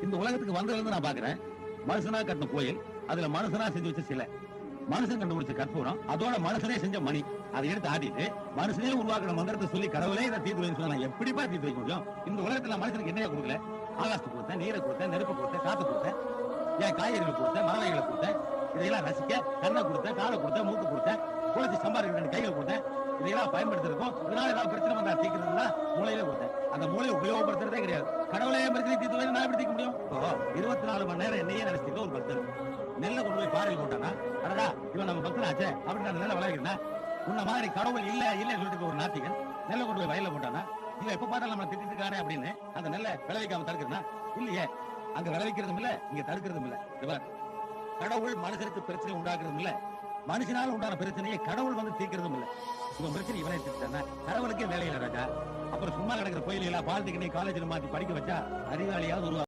இந்த உலகத்துக்கு வந்ததுல இருந்து நான் பாக்குறேன், மனுஷனா கட்டின கோயில், அதுல மனுஷனா செஞ்சு வச்ச சிலை, மனுஷன் கண்டுபிடிச்ச கற்பூரம், அதோட மனுஷனே செஞ்ச மணி, அதை எடுத்து ஆட்டிட்டு மனுஷனே உருவாக்குற மந்திரத்தை சொல்லி கடவுளே இதை தீர்த்து வைக்க சொன்னா எப்படிப்பா தீர்த்து வைக்க முடியும்? இந்த உலகத்துல மனுஷனுக்கு என்னைய கொடுக்கல? ஆகாசத்தை கொடுத்தேன், நீரை கொடுத்தேன், நெருப்பு கொடுத்தேன், காத்து கொடுத்தேன், என் காய்கறிகளை கொடுத்தேன், மரவைகளை கொடுத்தேன், இதையெல்லாம் ரசிக்க கண்ணை கொடுத்தேன், காலை கொடுத்தேன், மூக்கு கொடுத்தேன், குளிச்சு சம்பாதிக்க கைகள் கொடுத்தேன், இதையெல்லாம் பயன்படுத்திருக்கோம். இதனால ஏதாவது பிரச்சனை வந்தா தீர்க்கிறதுனா மூளையில கொடுத்தேன். அந்த மூளையை உபயோகப்படுத்துறதே கிடையாது. கடவுளே பிரச்சனை தீர்த்து நான் எப்படி தீர்க்க முடியும்? 24 மணி நேரம் என்னையே நினைச்சிட்டு ஒரு பக்தர் நெல்ல கொண்டு போய் பாறையில் போட்டானா, அடடா இவன் நம்ம பக்தனாச்சே அப்படின்னு அந்த நெல்லை விளையாடுறா. உன்ன மாதிரி கடவுள் இல்ல இல்ல சொல்லிட்டு ஒரு நாத்திகன் நெல்லை கொண்டு போய் வயல்ல போட்டானா, இவன் எப்ப பார்த்தாலும் நம்ம திட்டிட்டு இருக்காரு அப்படின்னு அந்த நெல்லை விளைவிக்காம தடுக்கிறா இல்லையே. அங்க விளைவிக்கிறதும் இல்ல, இங்க தடுக்கிறதும் இல்ல. கடவுள் மனுஷனுக்கு பிரச்சனை உண்டாக்குறதும் இல்ல, மனுஷனால உண்டான பிரச்சனையை கடவுள் வந்து தீர்க்கிறதும் இல்ல. இவன் பிரச்சனை இவனே தீர்த்தானா? கடவுளுக்கே வேலையில ராஜா. அப்புறம் சும்மா நடக்கிற கோயில பாலிடெக்னிக் காலேஜில் மாத்தி படிக்க வச்சா அறிவாளியாவது உருவா